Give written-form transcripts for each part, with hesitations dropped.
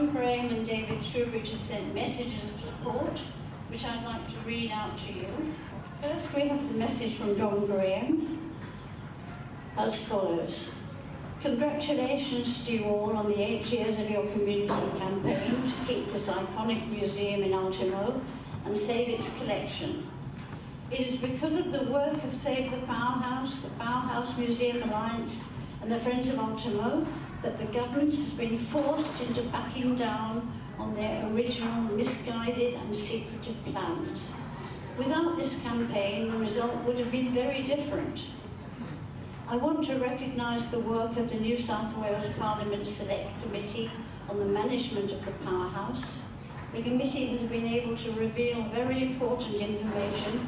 John Graham and David Shoebridge have sent messages of support, which I'd like to read out to you. First, we have the message from John Graham as follows. Congratulations to you all on the 8 years of your community campaign to keep this iconic museum in Ultimo and save its collection. It is because of the work of Save the Powerhouse Museum Alliance and the Friends of Ultimo that the government has been forced into backing down on their original misguided and secretive plans. Without this campaign, the result would have been very different. I want to recognise the work of the New South Wales Parliament Select Committee on the management of the powerhouse. The committee has been able to reveal very important information,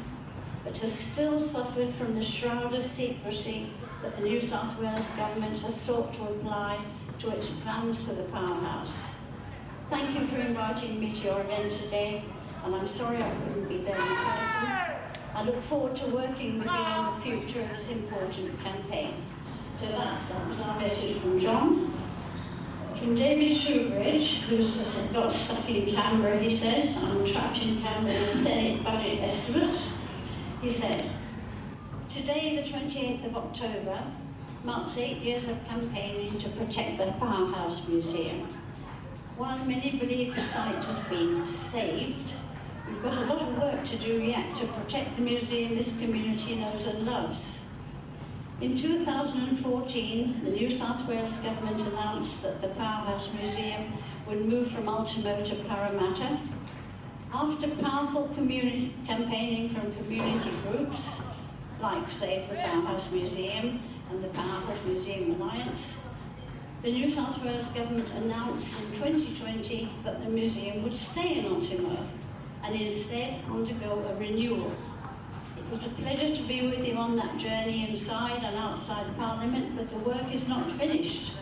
but has still suffered from the shroud of secrecy that the New South Wales Government has sought to apply to its plans for the powerhouse. Thank you for inviting me to your event today, and I'm sorry I couldn't be there in person. I look forward to working with you on the future of this important campaign. So that was our message from John. From David Shoebridge, who's got stuck in Canberra, he says, I'm trapped in Canberra with Senate budget estimates. He says, today, the 28th of October, marks 8 years of campaigning to protect the Powerhouse Museum. While many believe the site has been saved, we've got a lot of work to do yet to protect the museum this community knows and loves. In 2014, the New South Wales Government announced that the Powerhouse Museum would move from Ultimo to Parramatta. After powerful community campaigning from community groups, like Save the Powerhouse Museum and the Powerhouse Museum Alliance, the New South Wales Government announced in 2020 that the museum would stay in Ultimo and instead undergo a renewal. It was a pleasure to be with you on that journey inside and outside Parliament, but the work is not finished.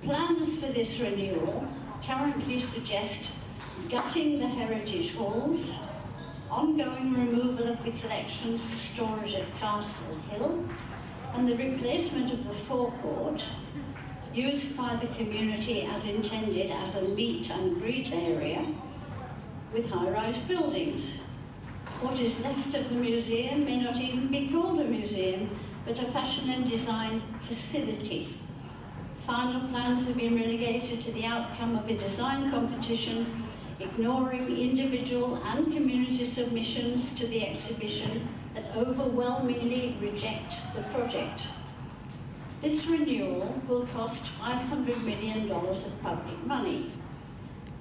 Plans for this renewal currently suggest gutting the heritage halls, ongoing removal of the collections for storage at Castle Hill, and the replacement of the forecourt, used by the community as intended as a meet and greet area, with high-rise buildings. What is left of the museum may not even be called a museum, but a fashion and design facility. Final plans have been relegated to the outcome of a design competition, ignoring individual and community submissions to the exhibition that overwhelmingly reject the project. This renewal will cost $500 million of public money,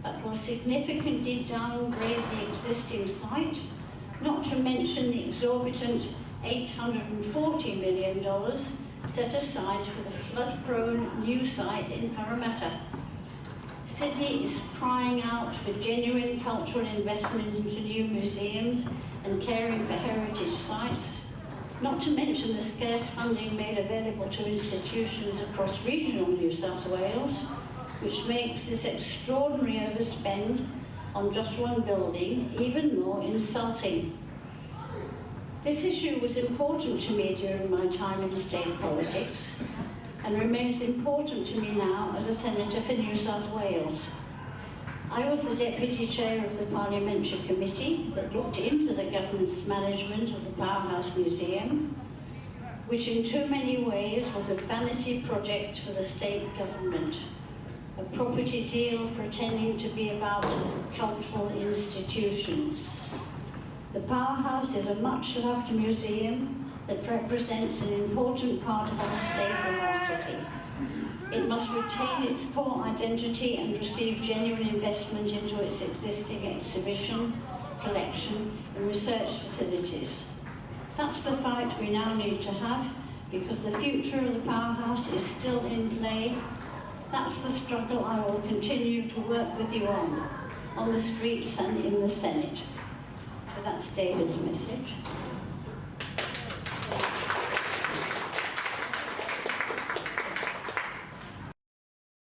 but will significantly downgrade the existing site, not to mention the exorbitant $840 million set aside for the flood-prone new site in Parramatta. Sydney is crying out for genuine cultural investment into new museums and caring for heritage sites, not to mention the scarce funding made available to institutions across regional New South Wales, which makes this extraordinary overspend on just one building even more insulting. This issue was important to me during my time in state politics and remains important to me now as a Senator for New South Wales. I was the Deputy Chair of the Parliamentary Committee that looked into the government's management of the Powerhouse Museum, which in too many ways was a vanity project for the state government, a property deal pretending to be about cultural institutions. The Powerhouse is a much-loved museum that represents an important part of our state and our city. It must retain its core identity and receive genuine investment into its existing exhibition, collection, and research facilities. That's the fight we now need to have, because the future of the Powerhouse is still in play. That's the struggle I will continue to work with you on the streets and in the Senate. So that's David's message.